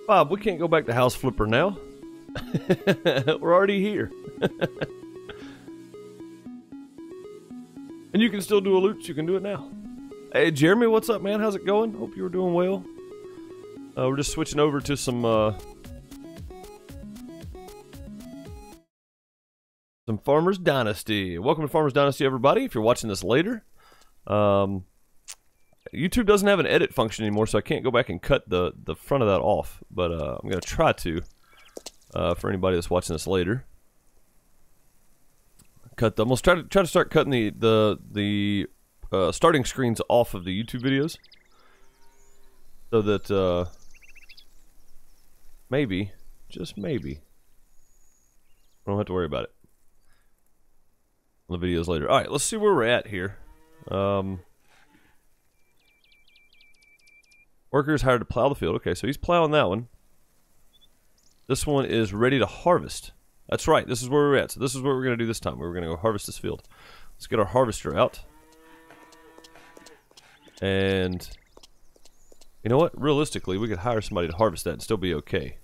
Bob, we can't go back to House Flipper now. We're already here. And you can still do a loot, so you can do it now. Hey, Jeremy, what's up, man? How's it going? Hope you were doing well. We're just switching over to some Farmers Dynasty. Welcome to Farmers Dynasty, everybody. If you're watching this later, YouTube doesn't have an edit function anymore, so I can't go back and cut the front of that off. But I'm gonna try to for anybody that's watching this later. Cut them. Let's try to start cutting the starting screens off of the YouTube videos, so that maybe, just maybe, I don't have to worry about it on the videos later. Alright, let's see where we're at here. Workers hired to plow the field. Okay, so he's plowing that one. This one is ready to harvest. That's right, this is where we're at. So this is what we're going to do this time. We're going to go harvest this field. Let's get our harvester out. And you know what? Realistically, we could hire somebody to harvest that and still be okay.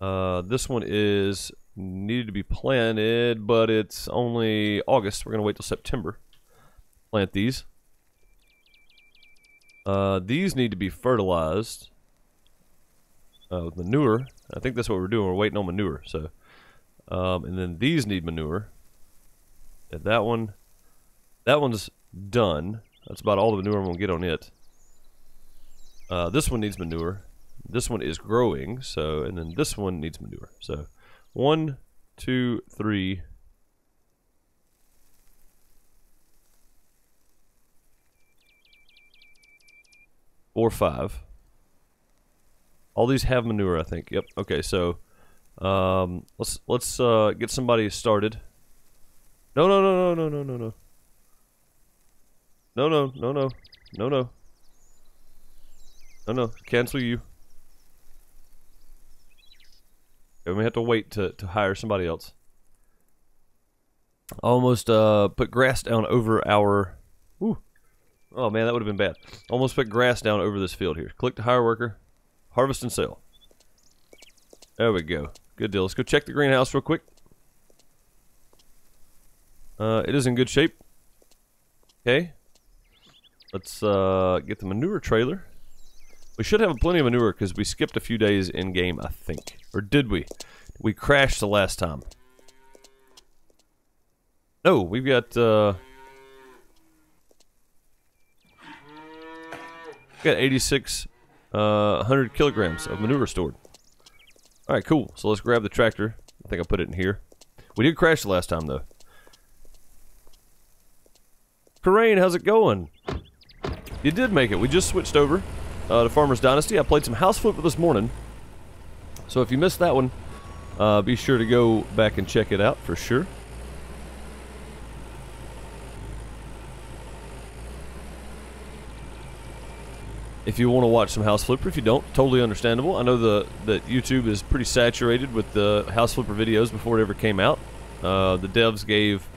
This one is needed to be planted, but it's only August. We're going to wait till September. Plant these. These need to be fertilized with manure. I think that's what we're doing. We're waiting on manure. So, and then these need manure. And that one's done. That's about all the manure I'm gonna get on it. This one needs manure. This one is growing. So, and then this one needs manure. So, 1, 2, 3. 4, 5. All these have manure, I think. Yep. Okay, so let's get somebody started. No. Cancel you. Okay, we may have to wait to hire somebody else. Almost put grass down over our. Ooh. Oh man, that would have been bad. Almost put grass down over this field here. Click to hire worker. Harvest and sell. There we go. Good deal. Let's go check the greenhouse real quick. It is in good shape. Okay. Let's get the manure trailer. We should have plenty of manure because we skipped a few days in game, I think. Or did we? We crashed the last time. No, we've got 8,600 kilograms of manure stored. Alright, cool. So let's grab the tractor. I think I put it in here. We did crash the last time, though. Corain, how's it going? You did make it. We just switched over to Farmers Dynasty. I played some House Flipper this morning. So if you missed that one, be sure to go back and check it out for sure. If you want to watch some House Flipper, if you don't, totally understandable. I know that YouTube is pretty saturated with the House Flipper videos before it ever came out. The devs gave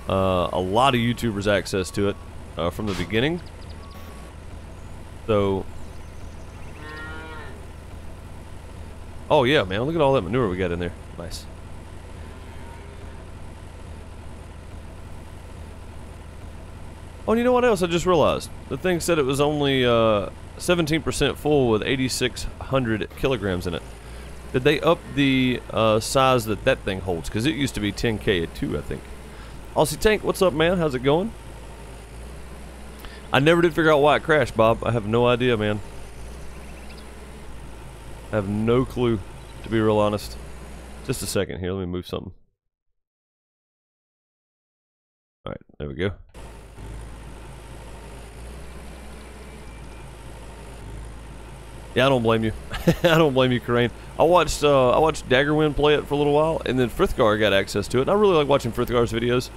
a lot of YouTubers access to it from the beginning. So, oh yeah, man, look at all that manure we got in there. Nice. Oh, and you know what else I just realized? The thing said it was only 17% full with 8,600 kilograms in it. Did they up the size that thing holds? Because it used to be 10K at 2, I think. Aussie Tank, what's up, man? How's it going? I never did figure out why it crashed, Bob. I have no idea, man. I have no clue, to be real honest. Just a second here. Let me move something. Alright, there we go. Yeah, I don't blame you. I don't blame you, Corain. I watched Daggerwind play it for a little while, and then Frithgar got access to it. And I really like watching Frithgar's videos.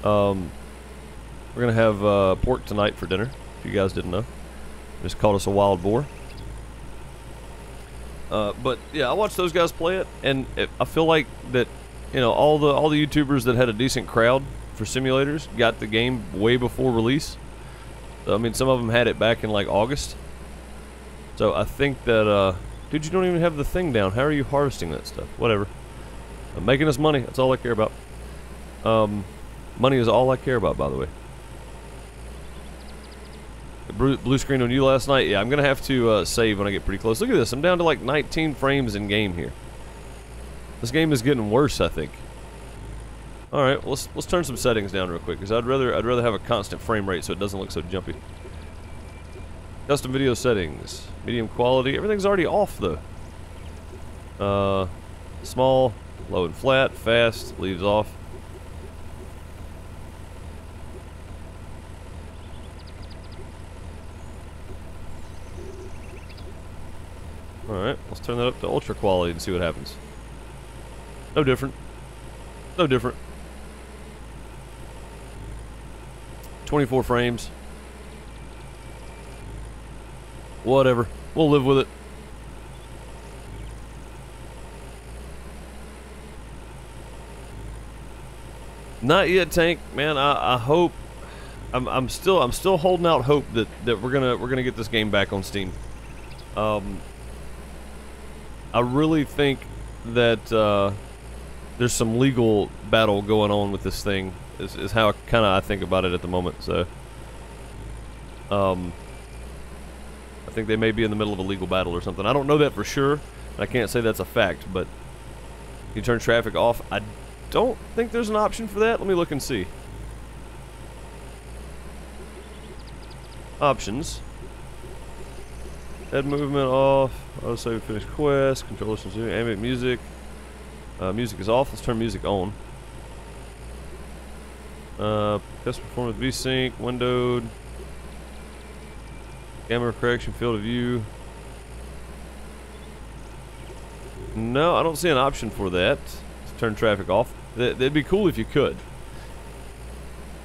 We're gonna have pork tonight for dinner. If you guys didn't know, just caught us a wild boar. But yeah, I watched those guys play it, and I feel like that, you know, all the YouTubers that had a decent crowd for simulators got the game way before release. So, I mean, some of them had it back in like August. So I think that, dude, you don't even have the thing down. How are you harvesting that stuff? Whatever. I'm making us money. That's all I care about. Money is all I care about, by the way. Blue screen on you last night? Yeah, I'm going to have to save when I get pretty close. Look at this. I'm down to like 19 frames in game here. This game is getting worse, I think. Alright, let's turn some settings down real quick, because I'd rather have a constant frame rate so it doesn't look so jumpy. Custom video settings. Medium quality. Everything's already off, though. Small, low and flat, fast, leaves off. Alright, let's turn that up to ultra quality and see what happens. No different. No different. 24 frames. Whatever. We'll live with it. Not yet, Tank. Man, I hope. I'm still holding out hope that we're gonna get this game back on Steam. I really think that there's some legal battle going on with this thing. Is how I think about it at the moment. So, I think they may be in the middle of a legal battle or something. I don't know that for sure. I can't say that's a fact, but you turn traffic off. I don't think there's an option for that. Let me look and see. Options. Head movement off. Auto save finish quest. Controller sensitivity. Ambient music. Music is off. Let's turn music on. Custom performance VSync. Windowed. Camera correction. Field of view. No, I don't see an option for that. Let's turn traffic off. That'd be cool if you could.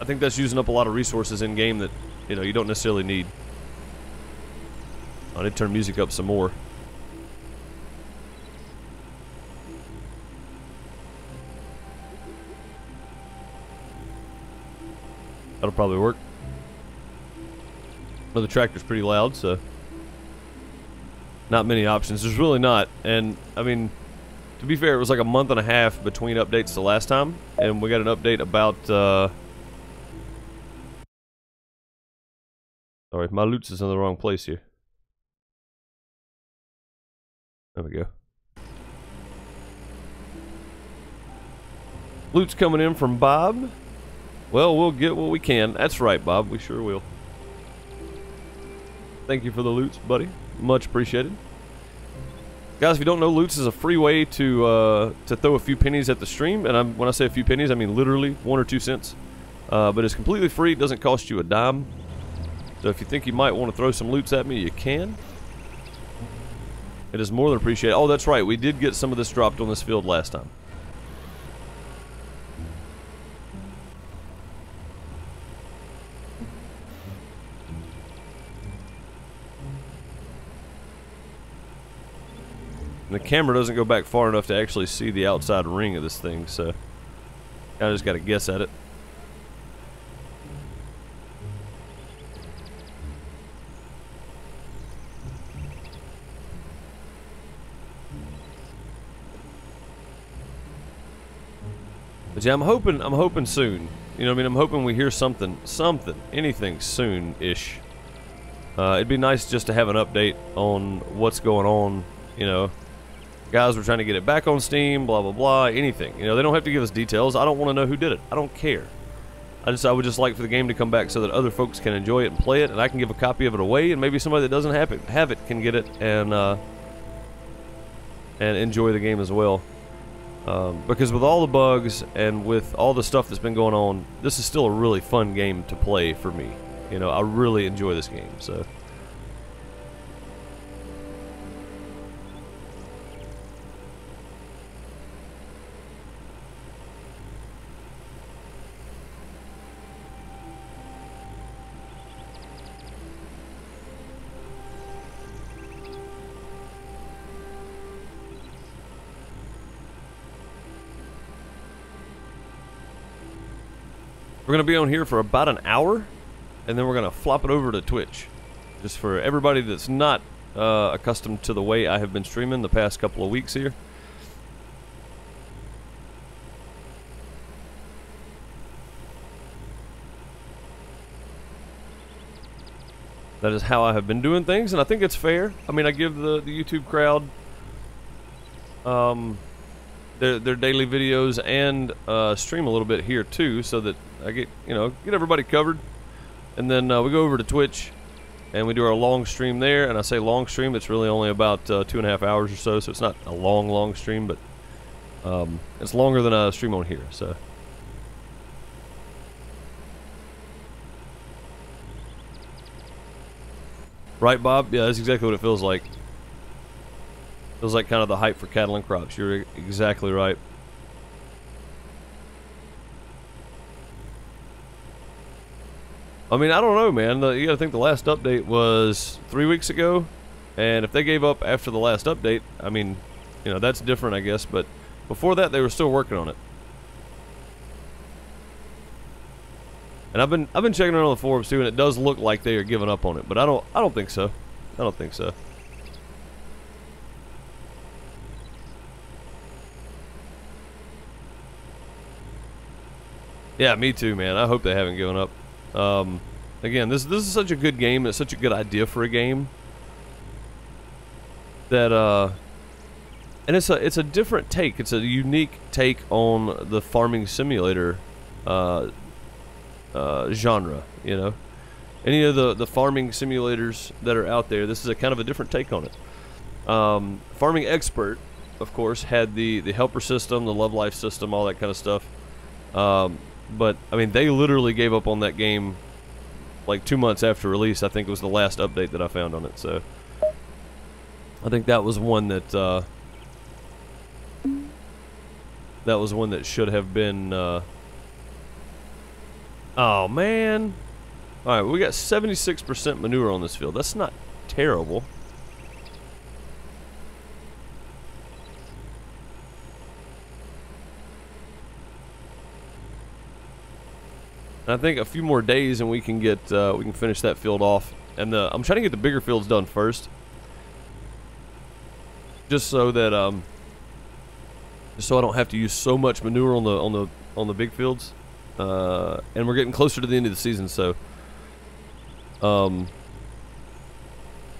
I think that's using up a lot of resources in game that you don't necessarily need. I need to turn music up some more. That'll probably work. Well, the tractor's pretty loud, so not many options. There's really not. And I mean, to be fair, it was like a month and a half between updates the last time, and we got an update about sorry, my loot is in the wrong place here. There we go. Loot's coming in from Bob. Well, we'll get what we can. That's right, Bob. We sure will. Thank you for the loots, buddy. Much appreciated. Guys, if you don't know, loots is a free way to throw a few pennies at the stream. And when I say a few pennies, I mean literally 1 or 2 cents. But it's completely free. It doesn't cost you a dime. So if you think you might want to throw some loots at me, you can. It is more than appreciated. Oh, that's right. We did get some of this dropped on this field last time. And the camera doesn't go back far enough to actually see the outside ring of this thing, so I just got to guess at it. But yeah, I'm hoping soon. You know what I mean? I'm hoping we hear something, anything soon-ish. It'd be nice just to have an update on what's going on, you know. Guys, we're trying to get it back on Steam, blah, blah, blah, anything. You know, they don't have to give us details. I don't want to know who did it. I don't care. I would just like for the game to come back so that other folks can enjoy it and play it, and I can give a copy of it away, and maybe somebody that doesn't have it can get it and enjoy the game as well. Because with all the bugs and with all the stuff that's been going on, this is still a really fun game to play for me. You know, I really enjoy this game, so. We're going to be on here for about an hour, and then we're going to flop it over to Twitch. Just for everybody that's not accustomed to the way I have been streaming the past couple of weeks here. That is how I have been doing things, and I think it's fair. I mean, I give the YouTube crowd their daily videos and stream a little bit here too, so that I get everybody covered. And then we go over to Twitch and we do our long stream there. And I say long stream, it's really only about 2.5 hours or so, so it's not a long stream, but it's longer than a stream on here. So. Right, Bob? Yeah, that's exactly what it feels like. Feels like kind of the hype for cattle and crops. You're exactly right. I mean, I don't know, man. You gotta think the last update was 3 weeks ago, and if they gave up after the last update, I mean, that's different, I guess. But before that, they were still working on it. And I've been checking around on the forums too, and it does look like they are giving up on it, but I don't think so. I don't think so. Yeah, me too, man. I hope they haven't given up. Again, this is such a good game. It's such a good idea for a game that and it's a different take. It's a unique take on the farming simulator genre. Any of the farming simulators that are out there, this is a kind of a different take on it. Farming Expert, of course, had the helper system, the love life system, all that kind of stuff. But I mean, they literally gave up on that game like 2 months after release. I think it was the last update that I found on it. So I think that was one that should have been. Oh man! All right, we got 76% manure on this field. That's not terrible. And I think a few more days and we can finish that field off. And I'm trying to get the bigger fields done first, just so that I don't have to use so much manure on the big fields. And we're getting closer to the end of the season, so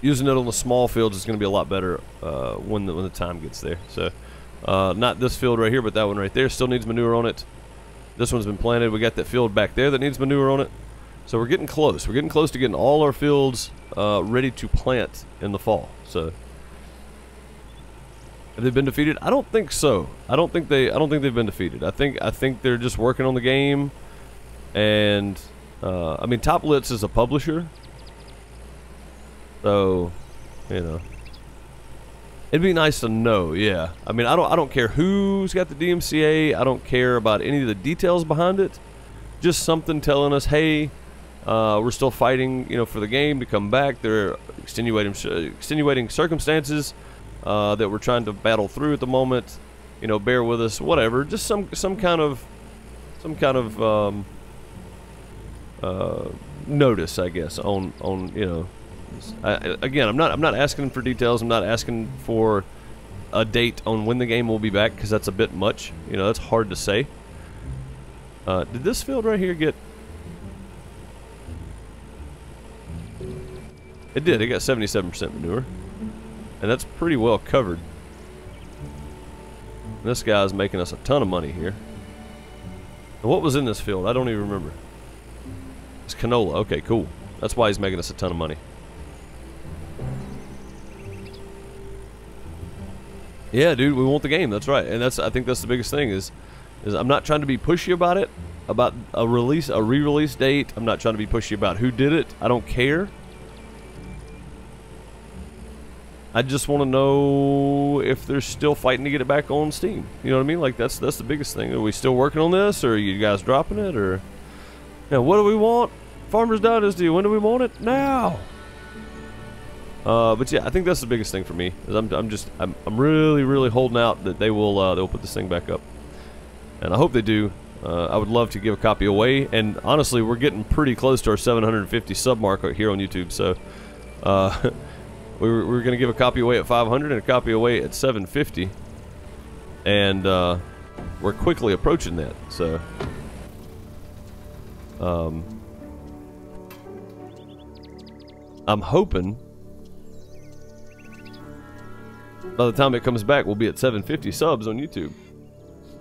using it on the small fields is going to be a lot better when the time gets there. So not this field right here, but that one right there still needs manure on it. This one's been planted. We got that field back there that needs manure on it. So we're getting close. We're getting close to getting all our fields ready to plant in the fall. So have they been defeated? I don't think so. I don't think they've been defeated. I think they're just working on the game. And I mean, Top Litz is a publisher, so it'd be nice to know. Yeah, I mean, I don't care who's got the DMCA. I don't care about any of the details behind it. Just something telling us, hey, we're still fighting, for the game to come back. There are extenuating circumstances that we're trying to battle through at the moment. Bear with us, whatever. Just some kind of notice, I guess, on again, I'm not asking for details. I'm not asking for a date on when the game will be back, because that's a bit much. That's hard to say. Did this field right here get? It did. It got 77% manure, and that's pretty well covered. And this guy's making us a ton of money here. And what was in this field? I don't even remember. It's canola. Okay, cool. That's why he's making us a ton of money. Yeah, dude, we want the game. That's right, and I think that's the biggest thing is I'm not trying to be pushy about it, about a re-release date. I'm not trying to be pushy about who did it. I don't care. I just want to know if they're still fighting to get it back on Steam. You know what I mean? Like that's the biggest thing. Are we still working on this, or are you guys dropping it, or what do we want? Farmers Dynasty. When do we want it? Now. But yeah, I think that's the biggest thing for me. Is I'm really holding out that they'll put this thing back up, and I hope they do. I would love to give a copy away, and honestly, we're getting pretty close to our 750 sub mark here on YouTube. So we were going to give a copy away at 500 and a copy away at 750, and we're quickly approaching that. So, I'm hoping by the time it comes back, we'll be at 750 subs on YouTube.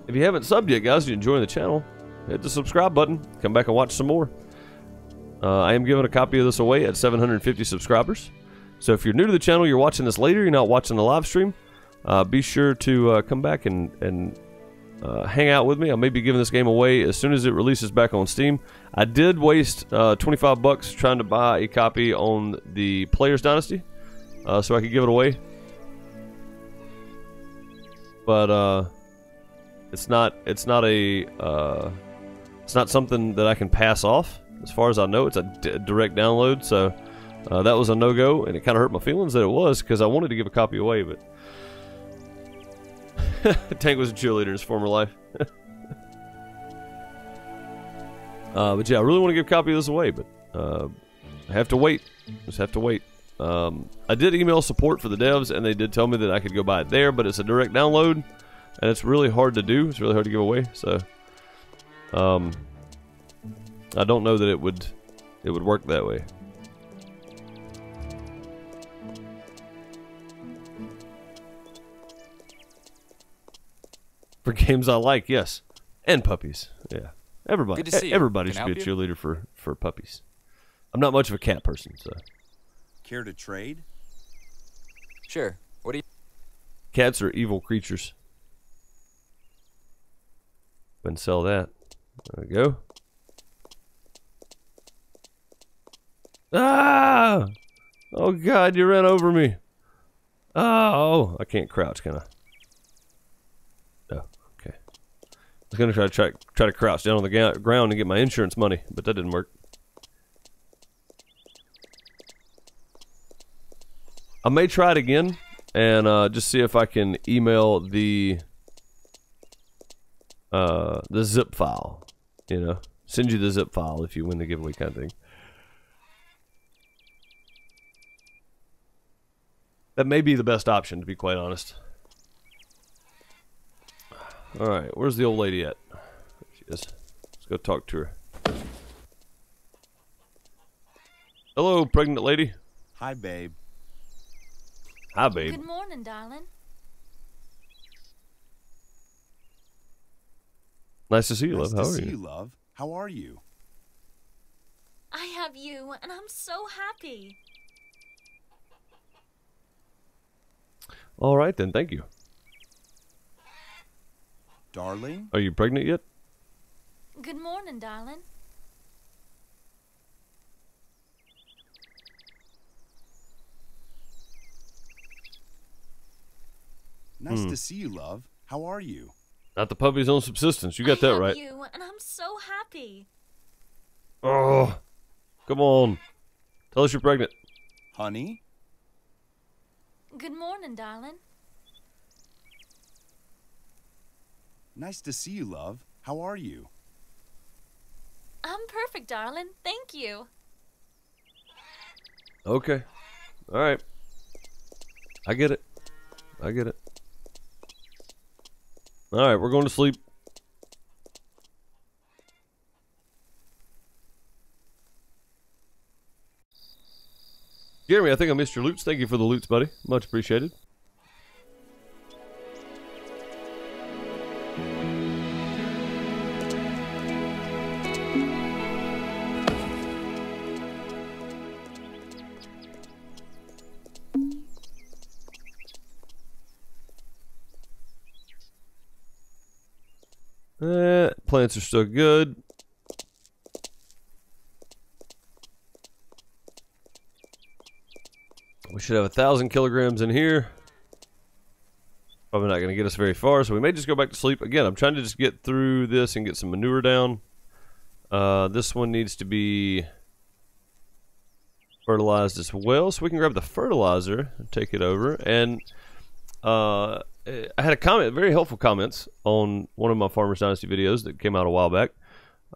If you haven't subbed yet, guys, you're enjoying the channel, hit the subscribe button. Come back and watch some more. I am giving a copy of this away at 750 subscribers. So if you're new to the channel, you're watching this later, you're not watching the live stream, be sure to come back and hang out with me. I may be giving this game away as soon as it releases back on Steam. I did waste 25 bucks trying to buy a copy on the Players Dynasty, so I could give it away. But it's not something that I can pass off. As far as I know, it's a direct download, so that was a no-go, and it kind of hurt my feelings that it was, because I wanted to give a copy away, but Tank was a cheerleader in his former life. But yeah, I really want to give a copy of this away, but I have to wait. Just have to wait. I did email support for the devs, and they did tell me that I could go buy it there, but it's a direct download, and it's really hard to do. It's really hard to give away, so I don't know that it would work that way. For games I like, yes, and puppies. Yeah, everybody. Good to see you. Everybody Can I should be a help you? cheerleader for puppies. I'm not much of a cat person, so. Care to trade? Sure. What do you... Cats are evil creatures. Go ahead and sell that. There we go. Ah! Oh God, you ran over me. Oh, I can't crouch, can I? No. Okay. I was gonna try to crouch down on the ground and get my insurance money, but that didn't work. I may try it again and just see if I can email the zip file. You know, send you the zip file if you win the giveaway kind of thing. That may be the best option, to be quite honest. Alright, where's the old lady at? There she is. Let's go talk to her. Hello, pregnant lady. Hi, babe. Hi, babe. Good morning, darling. Nice to see you, Nice love. How to are see you? you, love. How are you? I have you, and I'm so happy. Alright then, thank you. Darling? Are you pregnant yet? Good morning, darling. Nice to see you, love. How are you? Not the puppy's own subsistence. You got I that have right. you, and I'm so happy. Oh, come on. Tell us you're pregnant. Honey? Good morning, darling. Nice to see you, love. How are you? I'm perfect, darling. Thank you. Okay. Alright. I get it. I get it. Alright, we're going to sleep. Jeremy, I think I missed your loots. Thank you for the loots, buddy. Much appreciated. Plants are still good. We should have 1,000 kilograms in here. Probably not going to get us very far, so we may just go back to sleep. Again, I'm trying to just get through this and get some manure down. This one needs to be fertilized as well, so we can grab the fertilizer and take it over. And I had a comment, very helpful comments on one of my Farmers Dynasty videos that came out a while back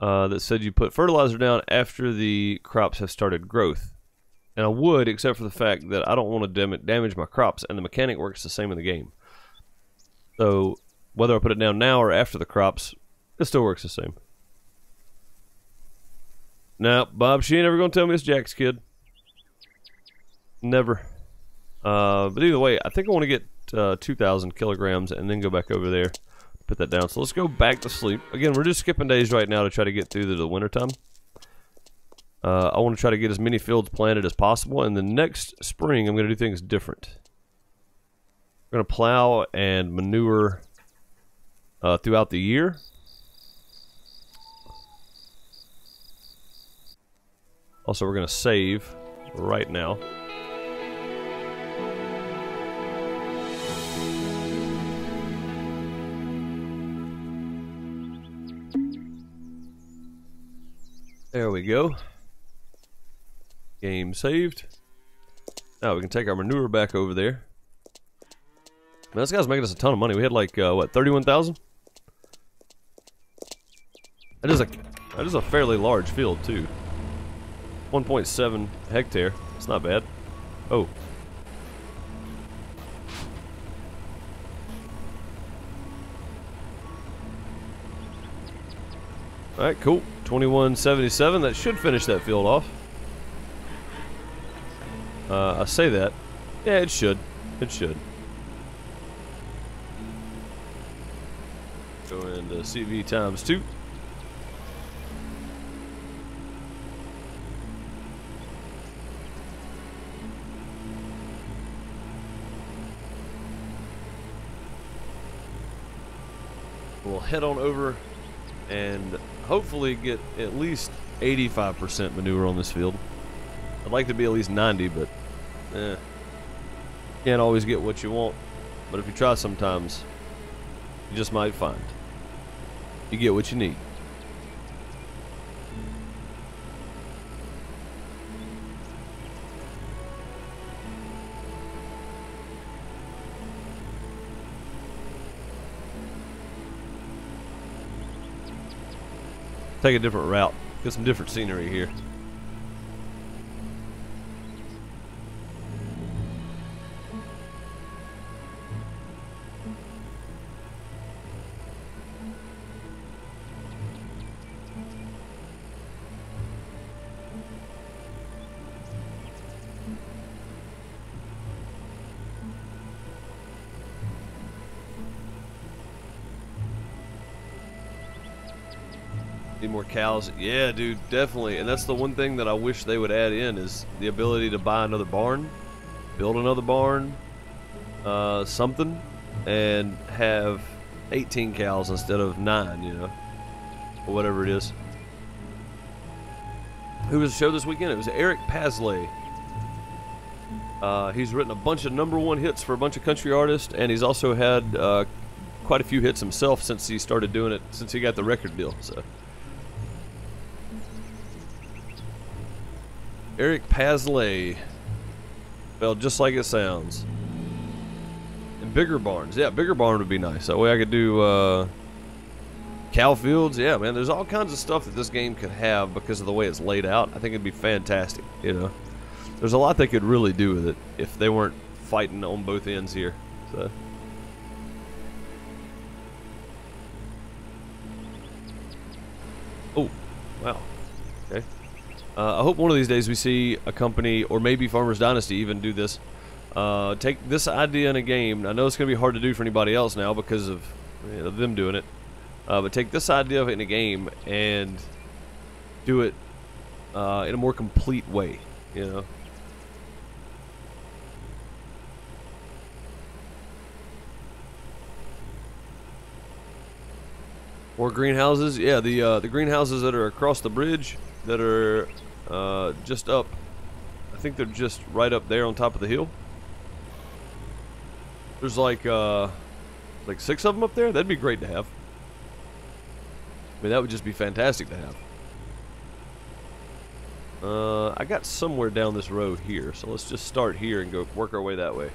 that said you put fertilizer down after the crops have started growth. And I would, except for the fact that I don't want to damage my crops, and the mechanic works the same in the game. So, whether I put it down now or after the crops, it still works the same. Now, Bob, she ain't ever going to tell me it's Jack's kid. Never. But either way, I think I want to get 2,000 kilograms and then go back over there. Put that down. So let's go back to sleep. Again, we're just skipping days right now to try to get through to the wintertime. I want to try to get as many fields planted as possible, and the next spring I'm going to do things different. We're going to plow and manure throughout the year. Also, we're going to save right now. There we go. Game saved. Now we can take our manure back over there. Man, this guy's making us a ton of money. We had like what, 31,000? That is a fairly large field too. 1.7 hectare. It's not bad. Oh. Alright, cool. 2177. That should finish that field off. I say that. Yeah, it should. It should. Go into CV times 2. We'll head on over and hopefully get at least 85% manure on this field. I'd like to be at least 90, but can't always get what you want. But if you try sometimes, you just might find you get what you need. Take a different route. Get some different scenery here. Need more cows. Yeah, dude, definitely. And that's the one thing that I wish they would add in is the ability to buy another barn, build another barn, something, and have 18 cows instead of 9, you know, or whatever it is. Who was the show this weekend? It was Eric Pasley. He's written a bunch of #1 hits for a bunch of country artists, and he's also had quite a few hits himself since he started doing it, since he got the record deal. So Eric Pasley, spelled just like it sounds. And bigger barns, yeah, bigger barn would be nice. That way I could do cow fields. Yeah, man, there's all kinds of stuff that this game could have because of the way it's laid out. I think it'd be fantastic, you know. There's a lot they could really do with it if they weren't fighting on both ends here. So oh, wow. Okay. I hope one of these days we see a company, or maybe Farmers Dynasty even do this. Take this idea in a game. I know it's going to be hard to do for anybody else now because of them doing it. But take this idea of it in a game and do it in a more complete way, you know. More greenhouses, yeah. The greenhouses that are across the bridge, that are just up. I think they're just right up there on top of the hill. There's like 6 of them up there. That'd be great to have. I mean, that would just be fantastic to have. I got somewhere down this road here, so let's just start here and go work our way that way.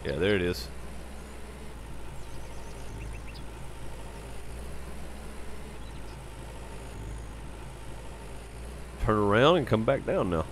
Yeah, there it is. turn around and come back down now.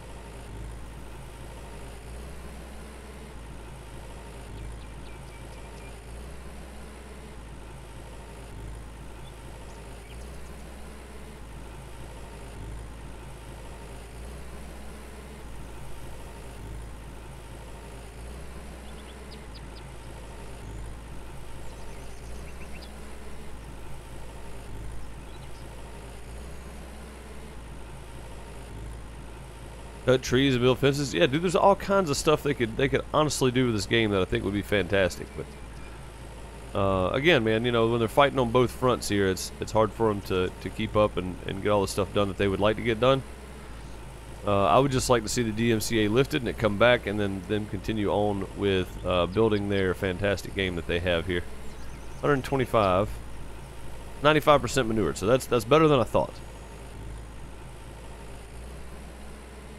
Cut trees and build fences. Yeah, dude, there's all kinds of stuff they could honestly do with this game that I think would be fantastic. But again, man, you know, when they're fighting on both fronts here, it's hard for them to keep up and get all the stuff done that they would like to get done. I would just like to see the DMCA lifted and it come back, and then them continue on with building their fantastic game that they have here. 125, 95% manured, so that's better than I thought.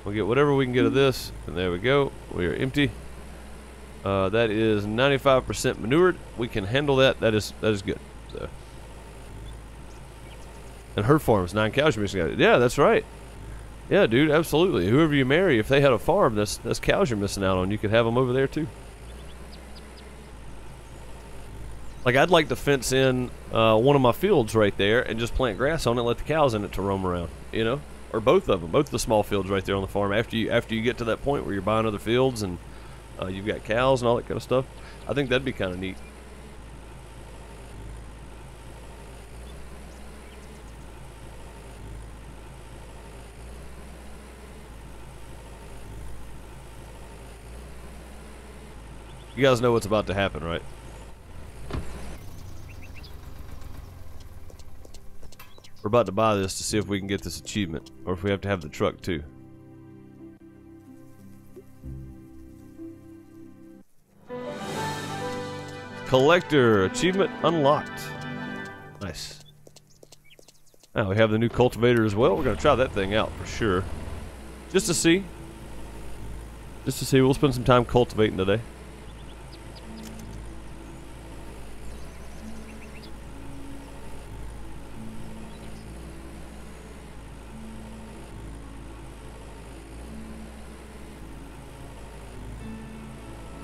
We'll get whatever we can get of this, and there we go. We are empty. That is 95% manured. We can handle that. That is good. So, and her farm's 9 cows you're missing out. Yeah, that's right. Yeah, dude, absolutely. Whoever you marry, if they had a farm, that's cows you're missing out on. You could have them over there too. Like, I'd like to fence in one of my fields right there and just plant grass on it, and let the cows in it to roam around. You know. Or both of them, both the small fields right there on the farm. After you get to that point where you're buying other fields and you've got cows and all that kind of stuff, I think that'd be kind of neat. You guys know what's about to happen, right? We're about to buy this to see if we can get this achievement, or if we have to have the truck too. Collector achievement unlocked. Nice. Now we have the new cultivator as well. We're gonna try that thing out for sure, just to see. We'll spend some time cultivating today.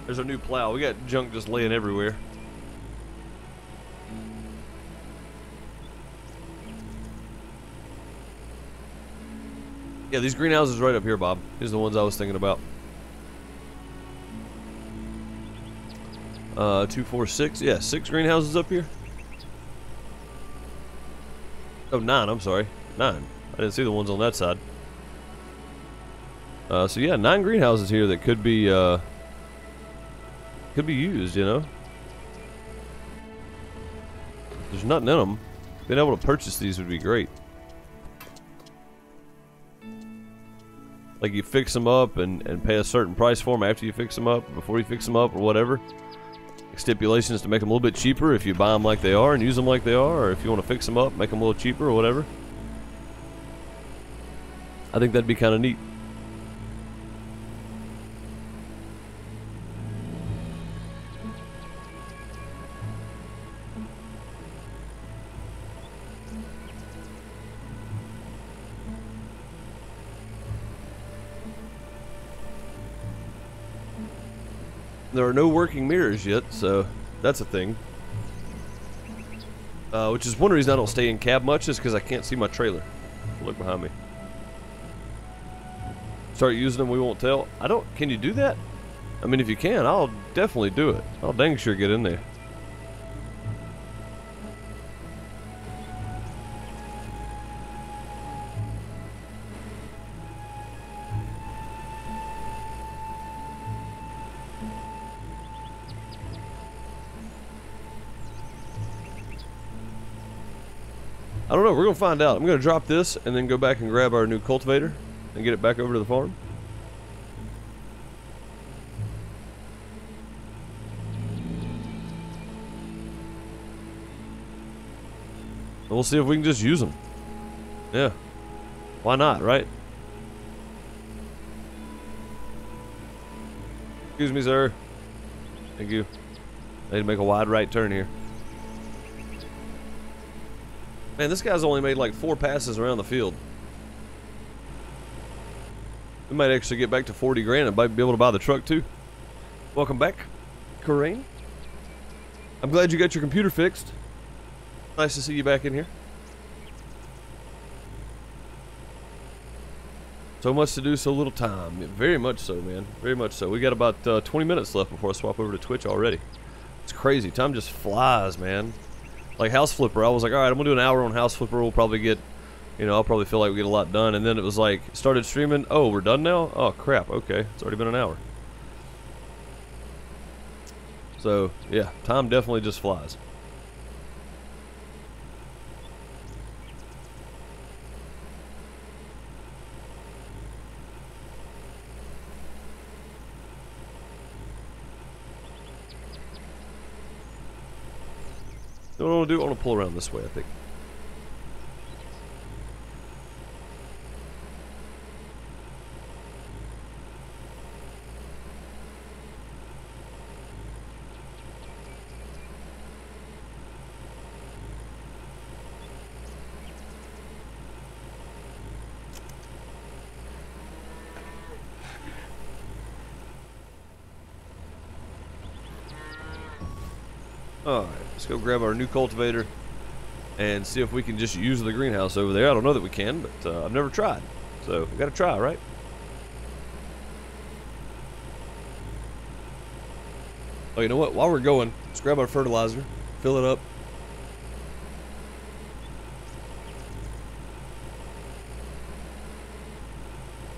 There's our new plow. We got junk just laying everywhere. Yeah, these greenhouses right up here, Bob. These are the ones I was thinking about. 2, 4, 6. Yeah, 6 greenhouses up here. Oh, 9. I'm sorry. 9. I didn't see the ones on that side. So yeah, 9 greenhouses here that could be used, you know. There's nothing in them. Being able to purchase these would be great. Like, you fix them up and pay a certain price for them after you fix them up, before you fix them up, or whatever. Stipulations to make them a little bit cheaper if you buy them like they are and use them like they are, or if you want to fix them up, make them a little cheaper or whatever. I think that'd be kind of neat. There are no working mirrors yet, so that's a thing. Which is one reason I don't stay in cab much, is because I can't see my trailer. Look behind me. Start using them, we won't tell. Can you do that? I mean, if you can, I'll definitely do it. I'll dang sure get in there. I don't know, we're going to find out. I'm going to drop this and then go back and grab our new cultivator and get it back over to the farm. And we'll see if we can just use them. Yeah. Why not, right? Excuse me, sir. Thank you. I need to make a wide right turn here. Man, this guy's only made like 4 passes around the field. We might actually get back to 40 grand and might be able to buy the truck too. Welcome back, Corinne. I'm glad you got your computer fixed. Nice to see you back in here. So much to do, so little time. Very much so, man. Very much so. We got about 20 minutes left before I swap over to Twitch already. It's crazy. Time just flies, man. Like House Flipper, I was like, alright, I'm gonna do an hour on House Flipper. We'll probably get, you know, I'll probably feel like we get a lot done. And then it was like, started streaming. Oh, we're done now? Oh, crap. Okay. It's already been an hour. So, yeah. Time definitely just flies. What I want to do, I want to pull around this way, I think. Alright, let's go grab our new cultivator and see if we can just use the greenhouse over there. I don't know that we can, but I've never tried. So, we gotta try, right? Oh, you know what? While we're going, let's grab our fertilizer, fill it up.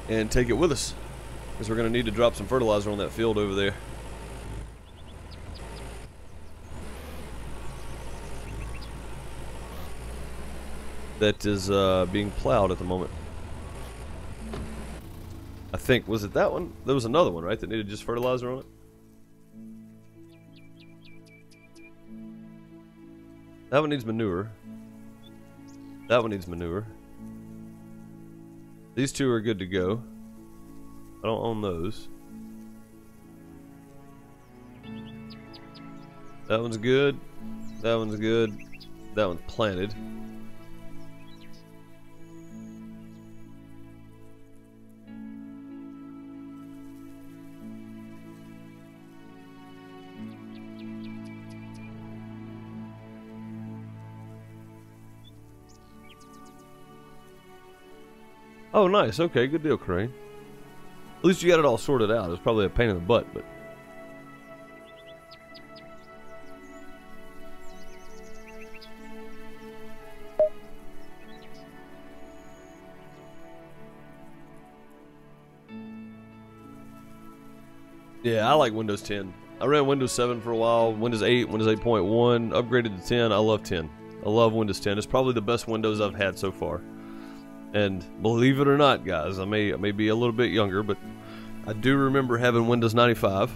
And take it with us. Because we're gonna need to drop some fertilizer on that field over there. That is being plowed at the moment. I think, was it that one? There was another one, right, that needed just fertilizer on it? That one needs manure. That one needs manure. These two are good to go. I don't own those. That one's good. That one's good. That one's planted. Oh, nice. Okay, good deal, Crane. At least you got it all sorted out. It was probably a pain in the butt, but... yeah, I like Windows 10. I ran Windows 7 for a while, Windows 8, Windows 8.1, upgraded to 10. I love 10. I love Windows 10. It's probably the best Windows I've had so far. And believe it or not, guys, I may be a little bit younger, but I do remember having Windows 95.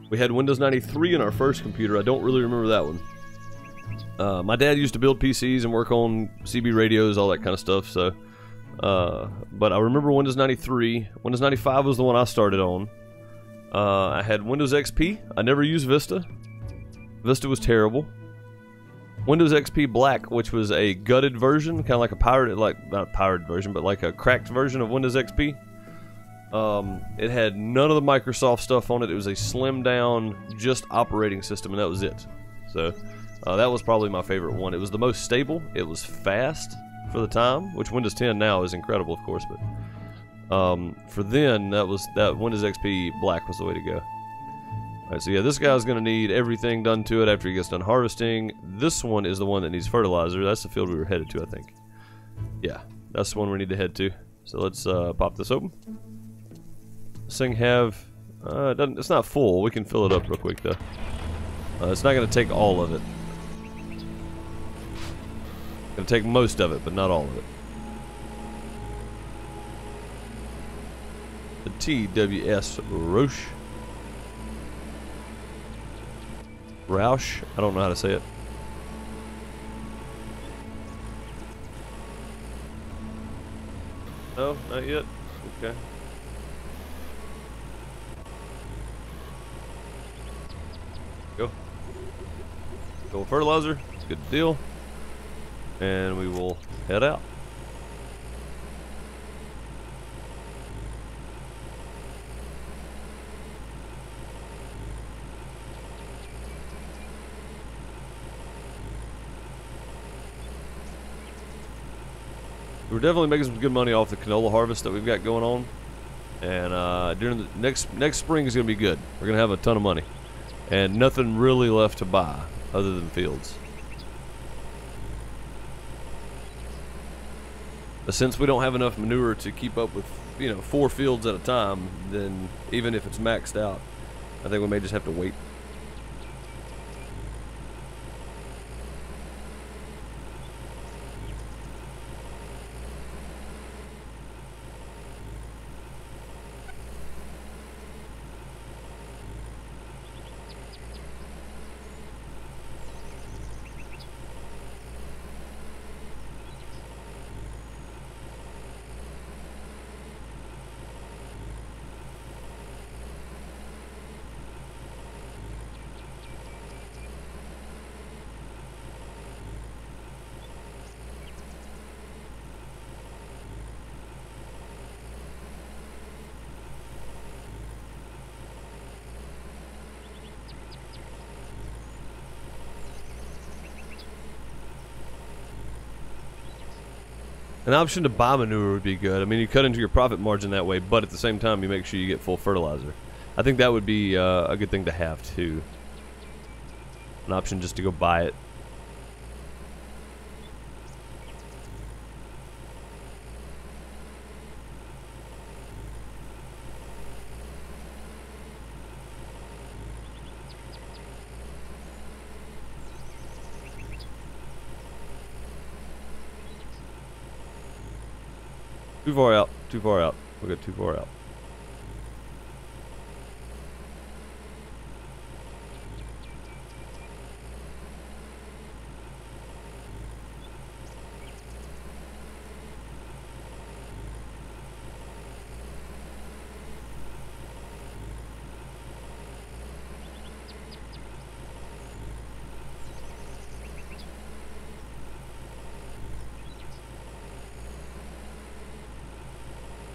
We had Windows 93 in our first computer. I don't really remember that one. My dad used to build PCs and work on CB radios, all that kind of stuff. So, but I remember Windows 93. Windows 95 was the one I started on. I had Windows XP. I never used Vista. Vista was terrible. Windows XP Black, which was a gutted version, kind of like a pirated, like not a pirated version, but like a cracked version of Windows XP. It had none of the Microsoft stuff on it. It was a slimmed down, just operating system, and that was it. So that was probably my favorite one. It was the most stable. It was fast for the time, which Windows 10 now is incredible, of course. But for then, that Windows XP Black was the way to go. Alright, so yeah, this guy's going to need everything done to it after he gets done harvesting. This one is the one that needs fertilizer. That's the field we were headed to, I think. Yeah, that's the one we need to head to. So let's pop this open. This thing have... it's not full. We can fill it up real quick, though. It's not going to take all of it. It's going to take most of it, but not all of it. The TWS Roche. Roush? I don't know how to say it. No, not yet. Okay. Go. Go fertilizer. It's a good deal. And we will head out. We're definitely making some good money off the canola harvest that we've got going on. And during the next spring is going to be good. We're going to have a ton of money. And nothing really left to buy other than fields. But since we don't have enough manure to keep up with, 4 fields at a time, then even if it's maxed out, I think we may just have to wait. An option to buy manure would be good. I mean, you cut into your profit margin that way, but at the same time, you make sure you get full fertilizer. I think that would be a good thing to have, too. An option just to go buy it. Too far out. Too far out. We got too far out.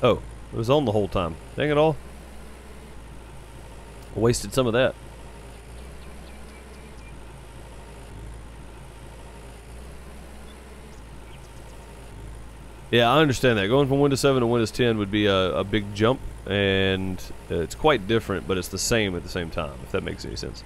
Oh, it was on the whole time. Dang it all. I wasted some of that. Yeah, I understand that. Going from Windows 7 to Windows 10 would be a big jump, and it's quite different, but it's the same at the same time, if that makes any sense.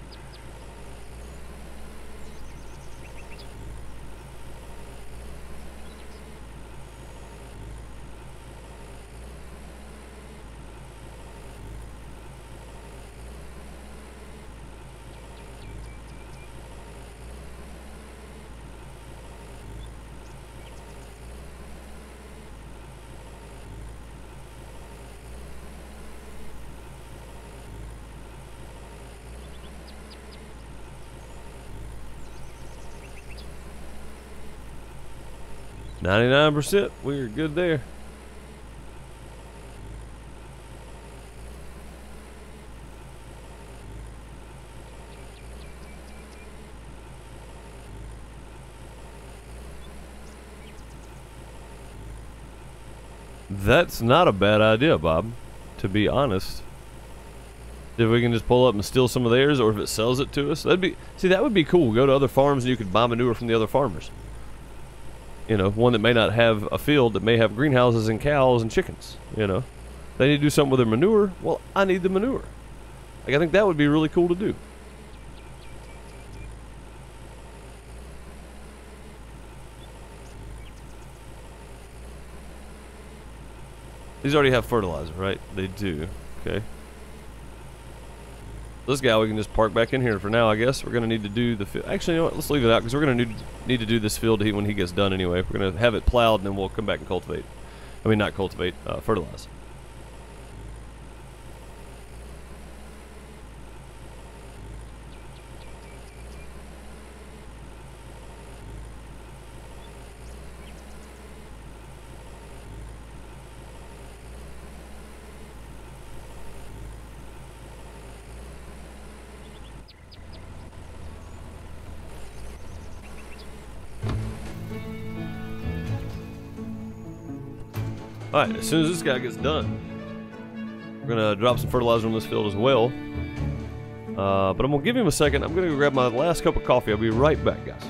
%. We're good there. That's not a bad idea, Bob, to be honest. If we can just pull up and steal some of theirs, or if it sells it to us, that would be cool. Go to other farms and you could buy manure from the other farmers. You know, one that may not have a field, that may have greenhouses and cows and chickens, you know. They need to do something with their manure. Well, I need the manure. Like, I think that would be really cool to do. These already have fertilizer, right? They do. Okay. This guy we can just park back in here for now, I guess. We're going to need to do the field. Actually, you know what? Let's leave it out because we're going to need to do this field when he gets done anyway. We're going to have it plowed and then we'll come back and cultivate. I mean, not cultivate, fertilize. Alright, as soon as this guy gets done, we're going to drop some fertilizer on this field as well. But I'm going to give him a second. I'm going to go grab my last cup of coffee. I'll be right back, guys.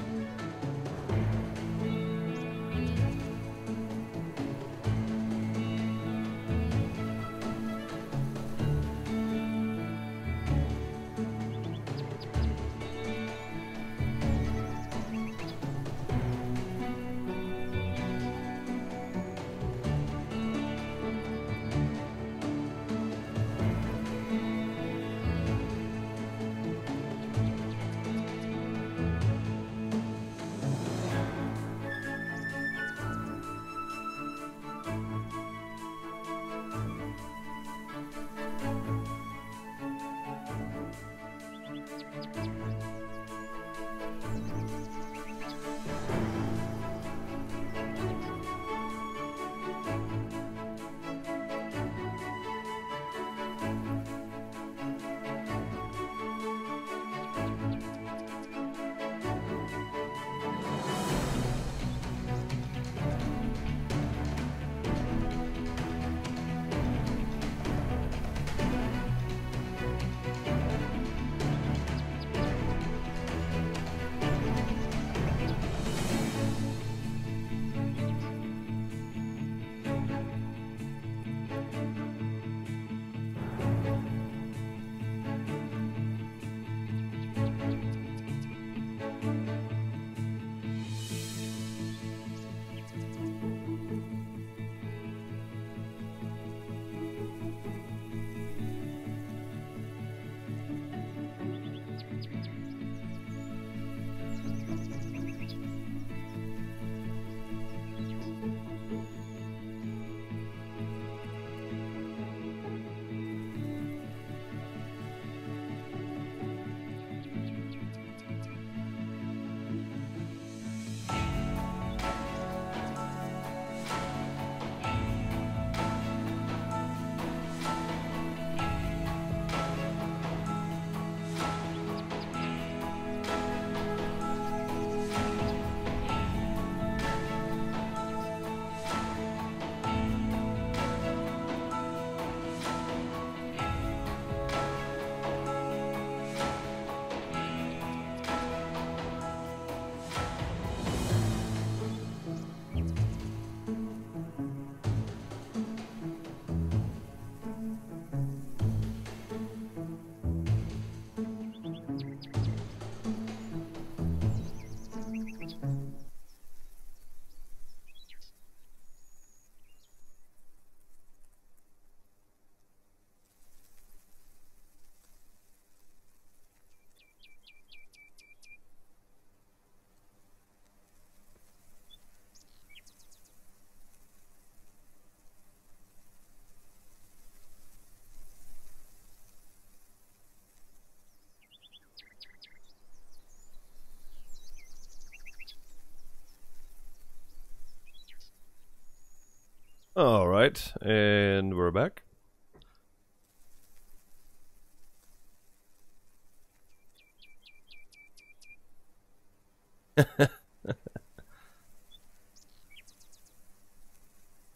All right, and we're back.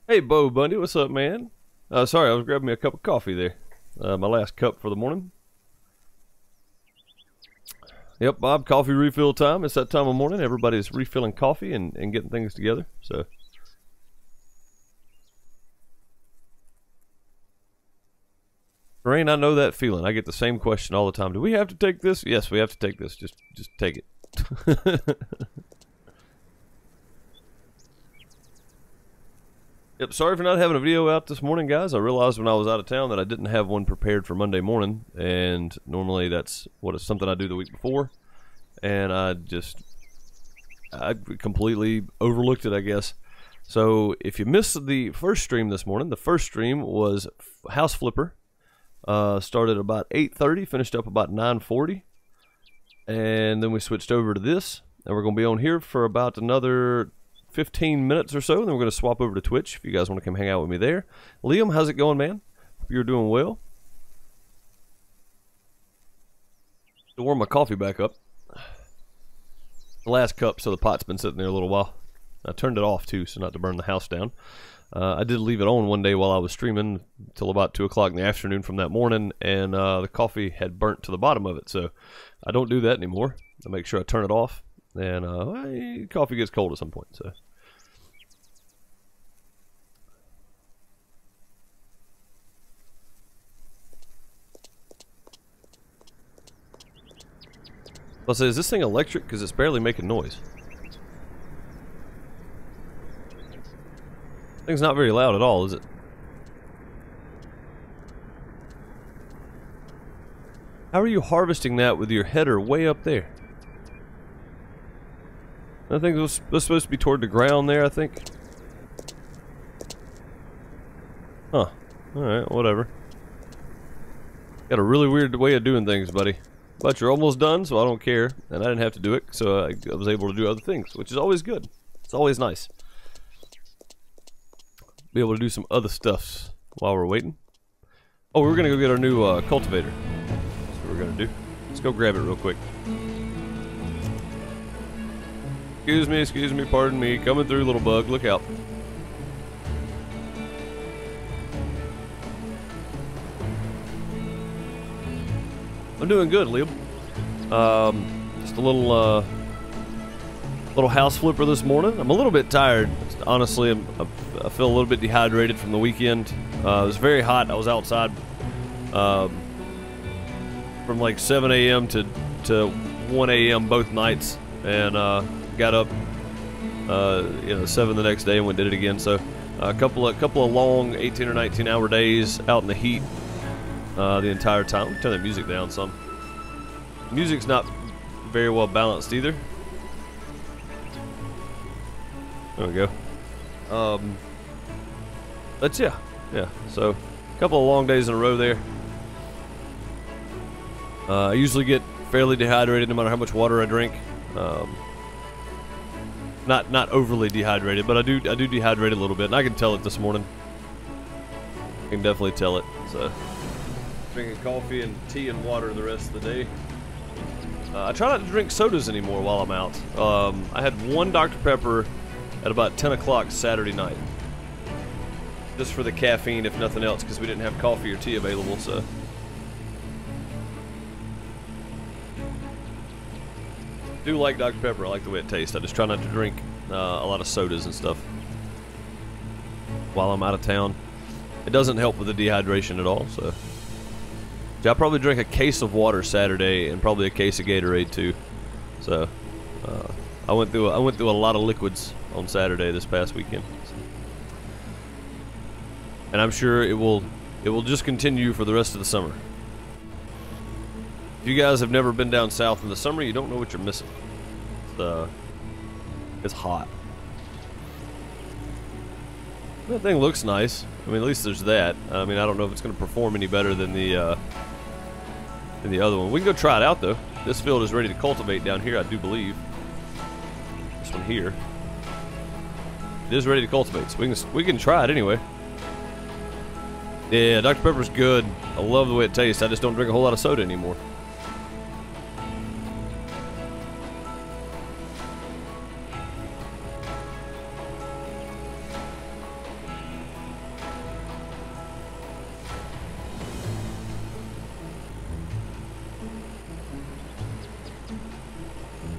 Hey, Bo Bundy, what's up, man? Sorry, I was grabbing me a cup of coffee there. My last cup for the morning. Yep, Bob, coffee refill time. It's that time of morning. Everybody's refilling coffee and getting things together. So, Rain, I know that feeling. I get the same question all the time. Do we have to take this? Yes, we have to take this. Just take it. Yep, sorry for not having a video out this morning, guys. I realized when I was out of town that I didn't have one prepared for Monday morning, and normally that's something I do the week before, and I completely overlooked it, I guess. So if you missed the first stream this morning, the first stream was House Flipper. Started about 8:30, finished up about 9:40, and then we switched over to this, and we're going to be on here for about another 15 minutes or so, and then we're going to swap over to Twitch if you guys want to come hang out with me there. Liam, how's it going, man? Hope you're doing well. To warm my coffee back up. The last cup, so the pot's been sitting there a little while. I turned it off too, so not to burn the house down. I did leave it on one day while I was streaming till about 2 o'clock in the afternoon from that morning, and the coffee had burnt to the bottom of it, so I don't do that anymore. I make sure I turn it off. And coffee gets cold at some point, so. I'll say, is this thing electric? Because it's barely making noise. Thing's not very loud at all, is it? How are you harvesting that with your header way up there? I think it was supposed to be toward the ground there, I think. Huh. Alright, whatever. Got a really weird way of doing things, buddy. But you're almost done, so I don't care. And I didn't have to do it, so I was able to do other things, which is always good. It's always nice. Be able to do some other stuffs while we're waiting. Oh, we're gonna go get our new cultivator. That's what we're gonna do. Let's go grab it real quick. Excuse me, pardon me. Coming through, little bug. Look out. I'm doing good, Liam. Just a little house flipper this morning. I'm a little bit tired. Honestly, I feel a little bit dehydrated from the weekend. It was very hot. I was outside from like 7 a.m. to 1 a.m. both nights, and got up 7 the next day and went and did it again. So a couple of long 18 or 19 hour days out in the heat the entire time. Turn that music down some. The music's not very well balanced either. There we go. But yeah. So a couple of long days in a row there. I usually get fairly dehydrated no matter how much water I drink. Not overly dehydrated, but I do dehydrate a little bit, and I can tell it this morning. I can definitely tell it. So drinking coffee and tea and water the rest of the day. I try not to drink sodas anymore while I'm out. I had one Dr. Pepper at about 10 o'clock Saturday night, just for the caffeine, if nothing else, because we didn't have coffee or tea available. So. I do like Dr. Pepper. I like the way it tastes. I just try not to drink a lot of sodas and stuff while I'm out of town. It doesn't help with the dehydration at all. So I'll probably drink a case of water Saturday and probably a case of Gatorade too. So I went through a lot of liquids on Saturday this past weekend, and I'm sure it will just continue for the rest of the summer. If you guys have never been down south in the summer, you don't know what you're missing. It's hot. That thing looks nice. I mean, at least there's that. I mean, I don't know if it's going to perform any better than the other one. We can go try it out, though. This field is ready to cultivate down here, I do believe. This one here. It is ready to cultivate, so we can try it anyway. Yeah, Dr. Pepper's good. I love the way it tastes. I just don't drink a whole lot of soda anymore.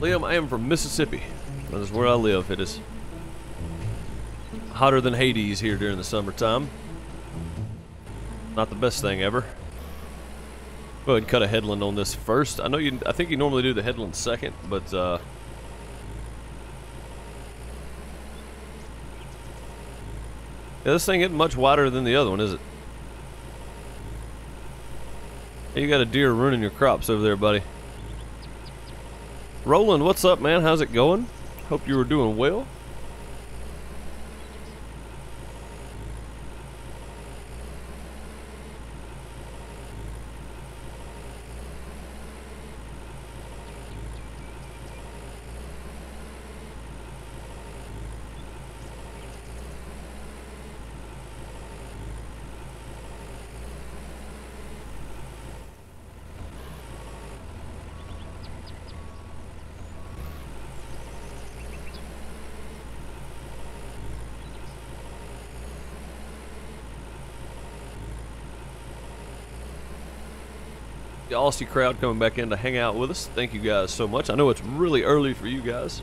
Liam, I am from Mississippi. That is where I live. It is hotter than Hades here during the summertime. Not the best thing ever. Go ahead and cut a headland on this first. I think you normally do the headland second, but yeah, this thing isn't much wider than the other one, is it? Hey, you got a deer ruining your crops over there, buddy. Roland, what's up, man? How's it going? Hope you were doing well. The Aussie crowd coming back in to hang out with us. Thank you guys so much. I know it's really early for you guys.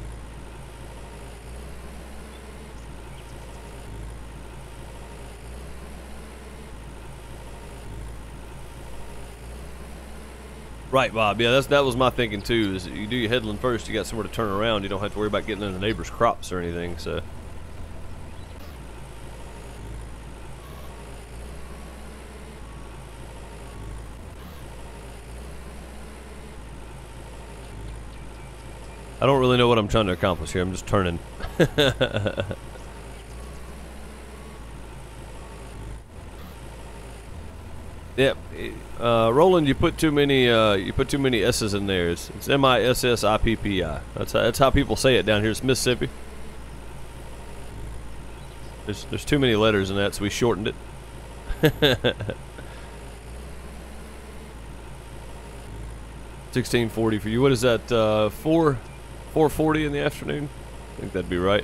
Right, Bob. Yeah, that was my thinking too. Is you do your headland first, you got somewhere to turn around. You don't have to worry about getting in the neighbor's crops or anything. So. I don't really know what I'm trying to accomplish here. I'm just turning. Yep. Roland, you put too many S's in there. It's M-I-S-S-I-P-P-I. That's how people say it down here. It's Mississippi. There's too many letters in that, so we shortened it. 1640 for you. What is that? 4:40 in the afternoon? I think that'd be right.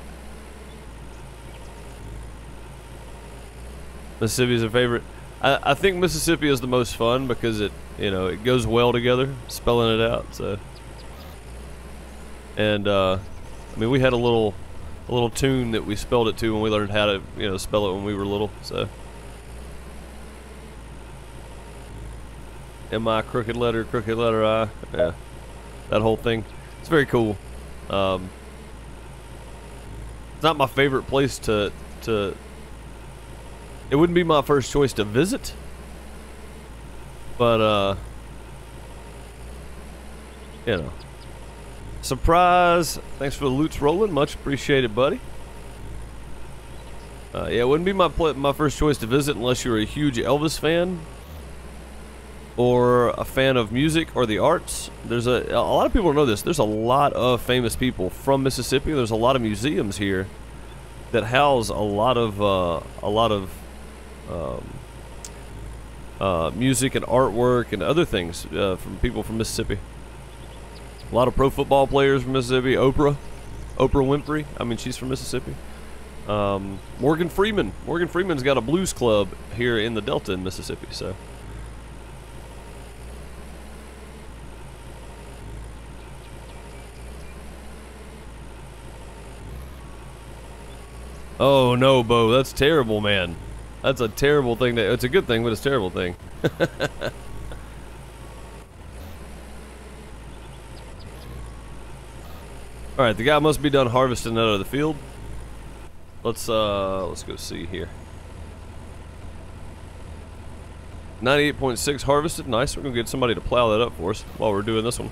Mississippi is a favorite. I think Mississippi is the most fun because it goes well together, spelling it out. So, and I mean, we had a little tune that we spelled it to when we learned how to spell it when we were little. So, M-I crooked letter I. Yeah, that whole thing. It's very cool. It's not my favorite place to. It wouldn't be my first choice to visit, but surprise! Thanks for the loots, Roland. Much appreciated, buddy. Yeah, it wouldn't be my first choice to visit unless you're a huge Elvis fan or a fan of music or the arts. There's a lot of people don't know this. There's a lot of famous people from Mississippi. There's a lot of museums here that house a lot of music and artwork and other things from people from Mississippi. A lot of pro football players from Mississippi. Oprah Winfrey. I mean, she's from Mississippi. Morgan Freeman. Morgan Freeman's got a blues club here in the Delta in Mississippi. So. Oh no, Bo, that's terrible, man. That's a terrible thing. It's a good thing, but it's a terrible thing. All right, the guy must be done harvesting out of the field. Let's go see here. 98.6 harvested. Nice. We're gonna get somebody to plow that up for us while we're doing this one.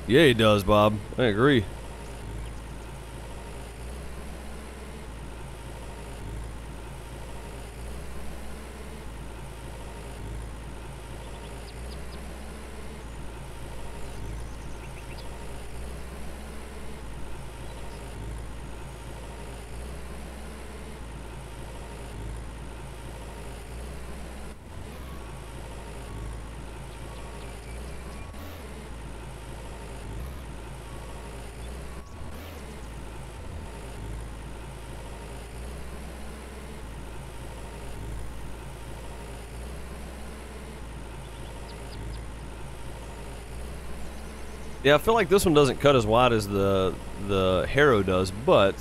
Yeah, he does, Bob. I agree. Yeah, I feel like this one doesn't cut as wide as the Harrow does, but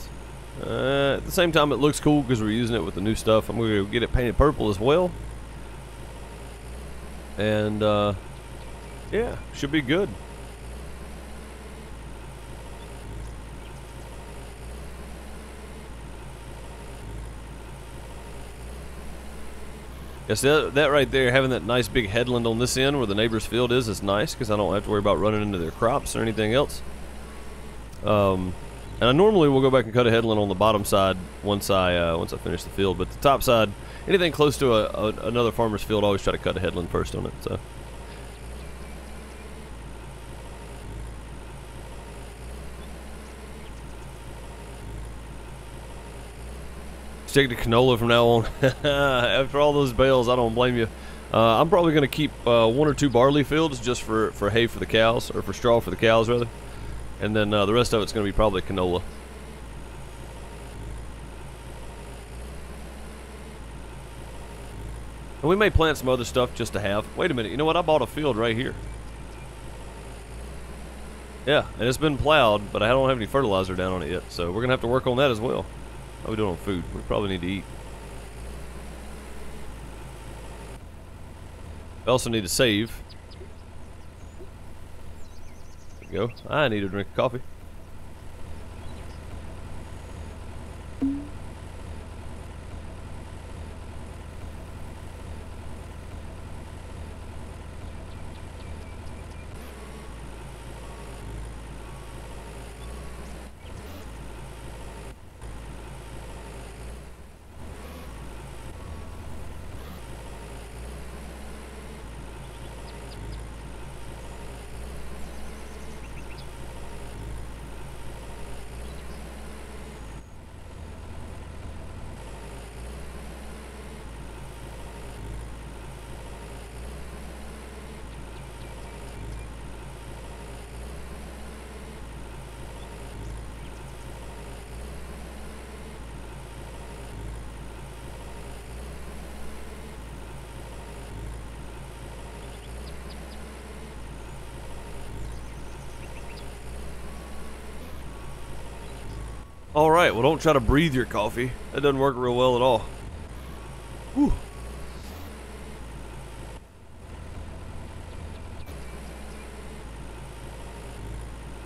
at the same time it looks cool because we're using it with the new stuff. I'm going to get it painted purple as well. And yeah, should be good. Yes, that right there, having that nice big headland on this end where the neighbor's field is nice because I don't have to worry about running into their crops or anything else. And I normally will go back and cut a headland on the bottom side once I finish the field, but the top side, anything close to another farmer's field, I always try to cut a headland first on it. So. Stick to canola from now on. After all those bales, I don't blame you. I'm probably going to keep 1 or 2 barley fields just for hay for the cows, or for straw for the cows rather, and then the rest of it's going to be probably canola. And we may plant some other stuff just to have. Wait a minute, you know what? I bought a field right here. Yeah, and it's been plowed, but I don't have any fertilizer down on it yet, so we're going to have to work on that as well. How are we doing on food? We probably need to eat. We also need to save. There we go. I need a drink of coffee. Alright, well don't try to breathe your coffee. That doesn't work real well at all. Whew.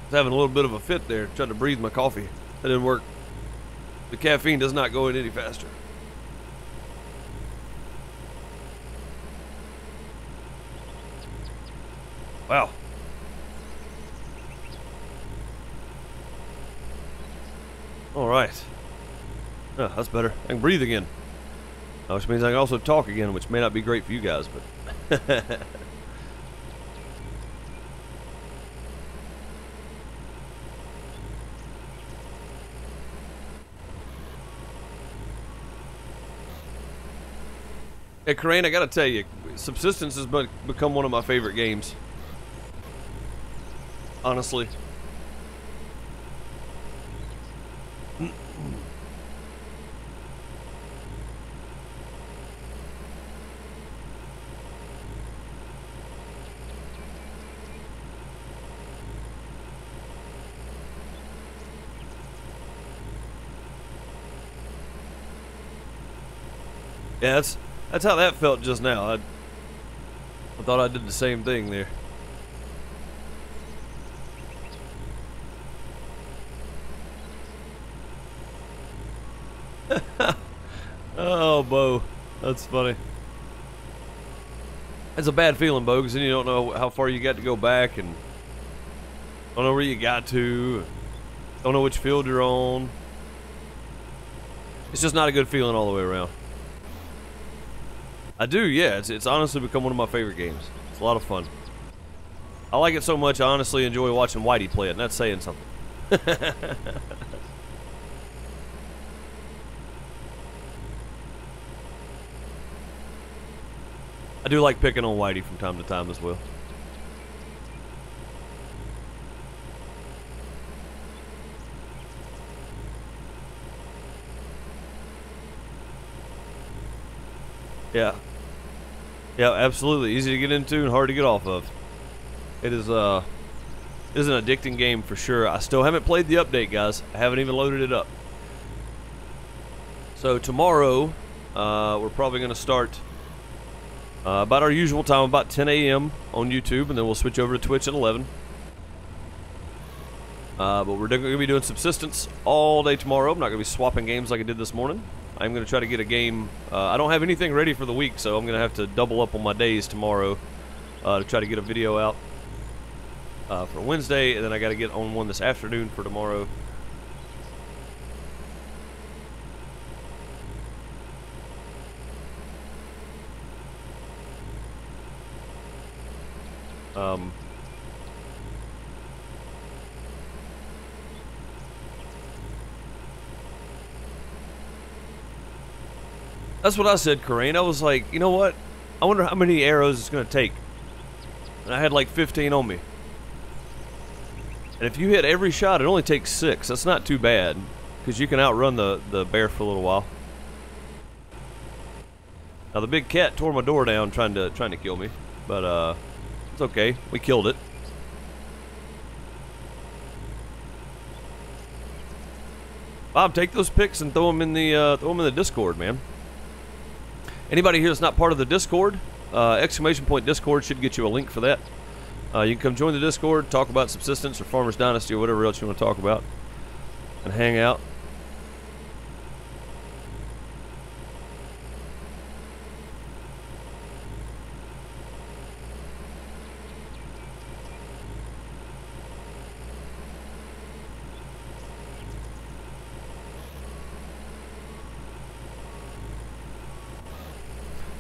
I was having a little bit of a fit there, trying to breathe my coffee. That didn't work. The caffeine does not go in any faster. Wow. Alright. Oh, that's better. I can breathe again. Which means I can also talk again, which may not be great for you guys, but... Hey, Crane, I gotta tell you, Subsistence has become one of my favorite games. Honestly. Yeah, that's how that felt just now. I thought I did the same thing there. Oh, Bo. That's funny. It's a bad feeling, Bo, because then you don't know how far you got to go back and don't know where you got to. Don't know which field you're on. It's just not a good feeling all the way around. I do, yeah. It's honestly become one of my favorite games. It's a lot of fun. I like it so much, I honestly enjoy watching Whitey play it, and that's saying something. I do like picking on Whitey from time to time as well. Yeah. Yeah, absolutely. Easy to get into and hard to get off of. It is, This is an addicting game for sure. I still haven't played the update, guys. I haven't even loaded it up. So tomorrow, we're probably going to start about our usual time, about 10 a.m. on YouTube, and then we'll switch over to Twitch at 11. But we're going to be doing subsistence all day tomorrow. I'm not going to be swapping games like I did this morning. I'm going to try to get a game. I don't have anything ready for the week, so I'm going to have to double up on my days tomorrow to try to get a video out for Wednesday, and then I got to get on one this afternoon for tomorrow. That's what I said, Corinne. I was like, you know what? I wonder how many arrows it's going to take. And I had like 15 on me. And if you hit every shot, it only takes 6. That's not too bad, because you can outrun the bear for a little while. Now the big cat tore my door down trying to kill me, but it's okay. We killed it. Bob, take those pics and throw them in the Discord, man. Anybody here that's not part of the Discord, exclamation point Discord should get you a link for that. You can come join the Discord, talk about subsistence or Farmers Dynasty or whatever else you want to talk about, and hang out.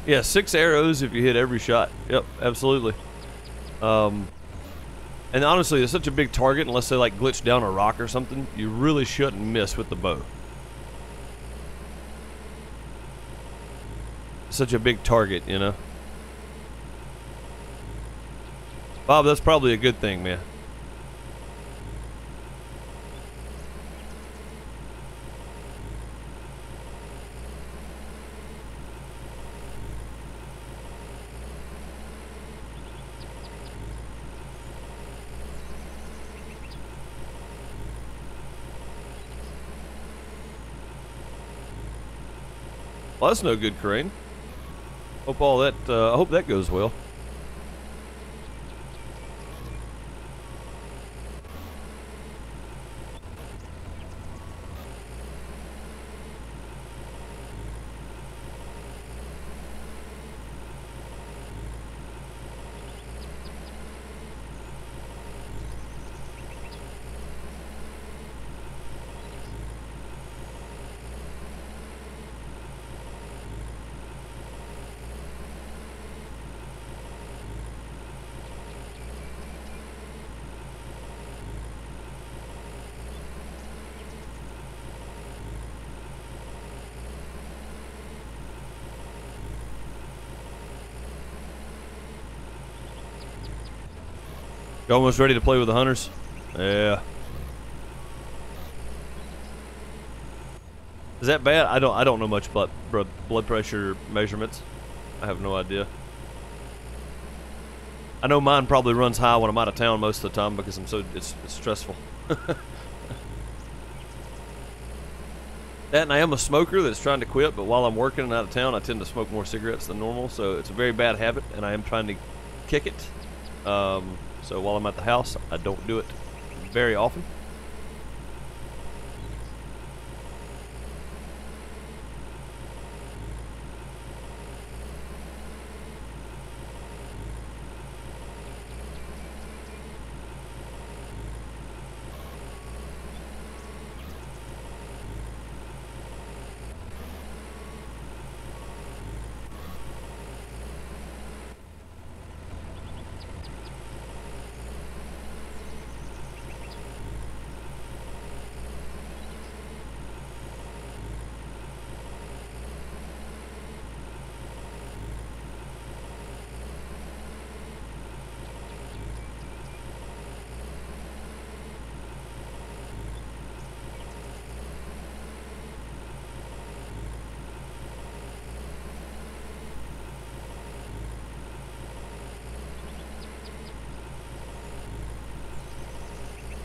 Yeah, 6 arrows if you hit every shot. Yep, absolutely. And honestly, it's such a big target, unless they like glitch down a rock or something, you really shouldn't miss with the bow. Such a big target, you know. Bob, that's probably a good thing, man. Well, that's no good, Corinne. Hope all that. I hope that goes well. You almost ready to play with the hunters? Yeah. Is that bad? I don't know much about blood pressure measurements. I have no idea. I know mine probably runs high when I'm out of town most of the time because it's stressful. That, and I am a smoker that's trying to quit, but while I'm working and out of town, I tend to smoke more cigarettes than normal, so it's a very bad habit, and I am trying to kick it. So while I'm at the house, I don't do it very often.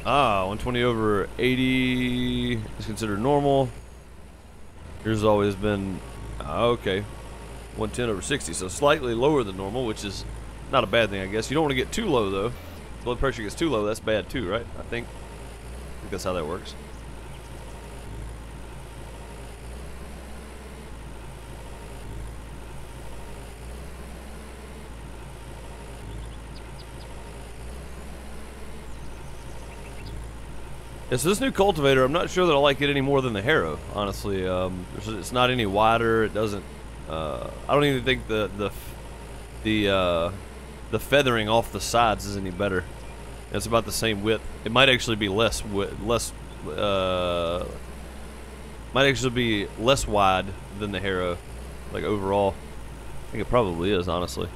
Ah, 120 over 80 is considered normal. Yours has always been, okay, 110 over 60, so slightly lower than normal, which is not a bad thing, I guess. You don't want to get too low, though. If blood pressure gets too low, that's bad too, right? I think that's how that works. Yeah, so this new cultivator, I'm not sure that I like it any more than the Harrow, honestly. It's not any wider. It doesn't. I don't even think the feathering off the sides is any better. It's about the same width. It might actually be less wide than the Harrow, like overall. I think it probably is, honestly.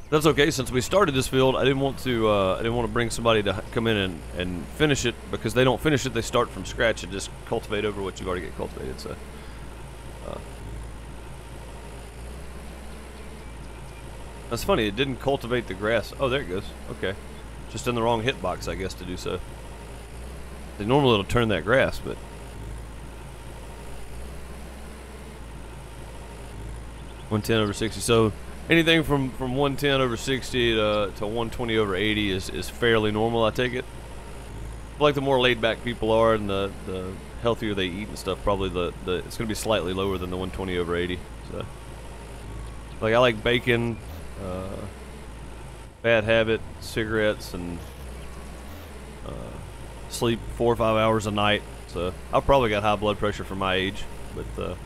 That's okay. Since we started this field, I didn't want to bring somebody to come in and finish it, because they don't finish it. They start from scratch and just cultivate over what you've already get cultivated. So, that's funny. It didn't cultivate the grass. Oh, there it goes. Okay, just in the wrong hitbox, I guess, to do so. Normally it'll turn that grass, but 110 over 60. So anything from 110 over 60 to 120 over 80 is fairly normal, I take it. I feel like the more laid back people are and the healthier they eat and stuff, probably it's going to be slightly lower than the 120 over 80. So, like, I like bacon, bad habit, cigarettes, and sleep 4 or 5 hours a night. So I've probably got high blood pressure for my age, but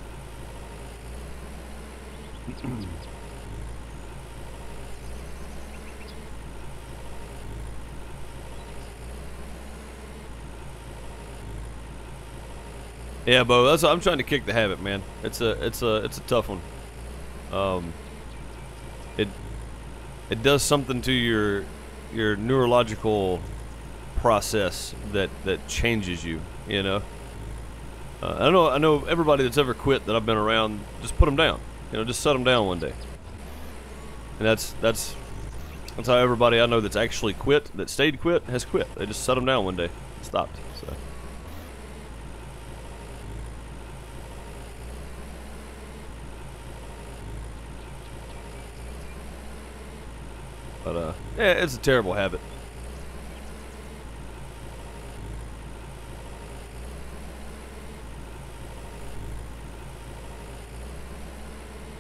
yeah, Bo, I'm trying to kick the habit, man. It's a tough one. It does something to your neurological process that changes you, you know. I know everybody that's ever quit that I've been around, just put them down, you know, just set them down one day. And that's how everybody I know that's actually quit, that stayed quit, has quit. They just set them down one day and stopped. So. But yeah, it's a terrible habit.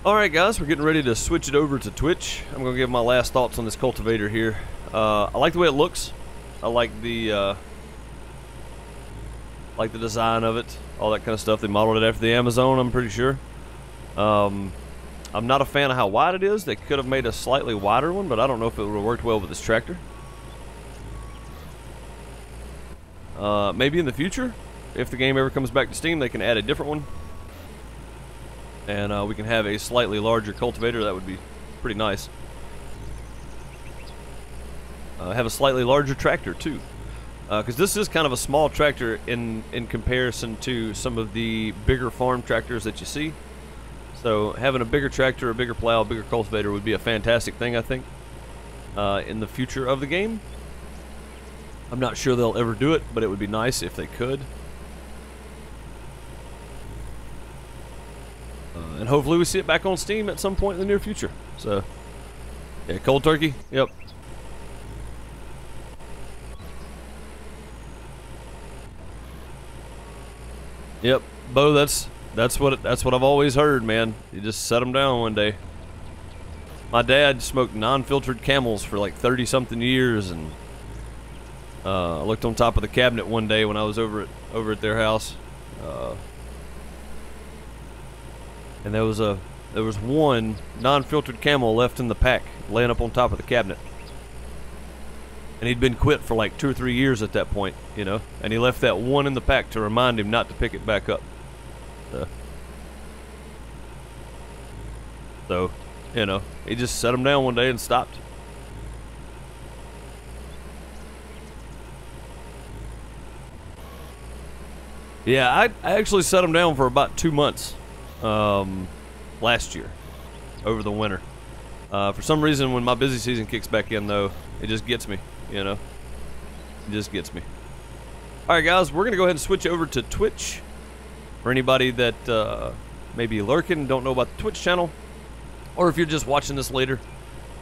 Alright guys, we're getting ready to switch it over to Twitch. I'm going to give my last thoughts on this cultivator here. I like the way it looks. I like the design of it, all that kind of stuff. They modeled it after the Amazon, I'm pretty sure. I'm not a fan of how wide it is. They could have made a slightly wider one, but I don't know if it would have worked well with this tractor. Maybe in the future, if the game ever comes back to Steam, they can add a different one. And we can have a slightly larger cultivator. That would be pretty nice. Have a slightly larger tractor too, because this is kind of a small tractor in comparison to some of the bigger farm tractors that you see. So having a bigger tractor, a bigger plow, a bigger cultivator would be a fantastic thing, I think, in the future of the game. I'm not sure they'll ever do it, but it would be nice if they could. And hopefully we see it back on Steam at some point in the near future. So, yeah, cold turkey. Yep. Yep, Bo. That's what I've always heard, man. You just set them down one day. My dad smoked non-filtered Camels for like 30-something years, and I looked on top of the cabinet one day when I was over at their house. And there was one non-filtered Camel left in the pack, laying up on top of the cabinet. And he'd been quit for like 2 or 3 years at that point, you know. And he left that one in the pack to remind him not to pick it back up. So, you know, he just set him down one day and stopped. Yeah, I actually set him down for about 2 months. Last year, over the winter. For some reason, when my busy season kicks back in, though, it just gets me, you know? It just gets me. Alright, guys, we're going to go ahead and switch over to Twitch. For anybody that may be lurking and don't know about the Twitch channel, or if you're just watching this later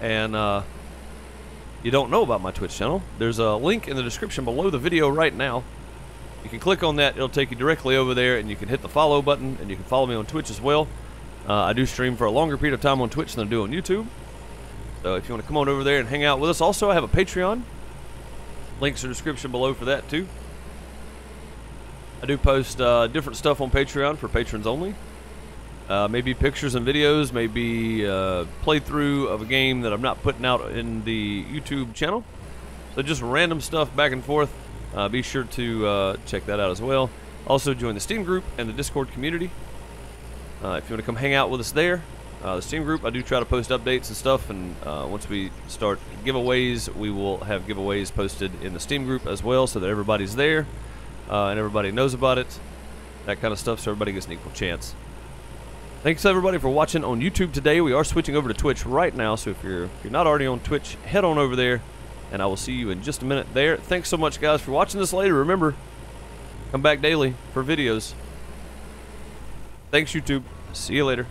and you don't know about my Twitch channel, there's a link in the description below the video right now. You can click on that, it'll take you directly over there, and you can hit the follow button, and you can follow me on Twitch as well. I do stream for a longer period of time on Twitch than I do on YouTube. So if you want to come on over there and hang out with us. Also, I have a Patreon. Links in the description below for that too. I do post different stuff on Patreon for patrons only. Maybe pictures and videos, maybe playthrough of a game that I'm not putting out in the YouTube channel. So just random stuff back and forth. Be sure to check that out as well. Also join the Steam group and the Discord community. If you want to come hang out with us there. The Steam group, I do try to post updates and stuff, and once we start giveaways, we will have giveaways posted in the Steam group as well, so that everybody's there and everybody knows about it, that kind of stuff, so everybody gets an equal chance. Thanks everybody for watching on YouTube today. We are switching over to Twitch right now, so if you're not already on Twitch, head on over there, and I will see you in just a minute there. Thanks so much, guys, for watching this later. Remember, come back daily for videos. Thanks, YouTube. See you later.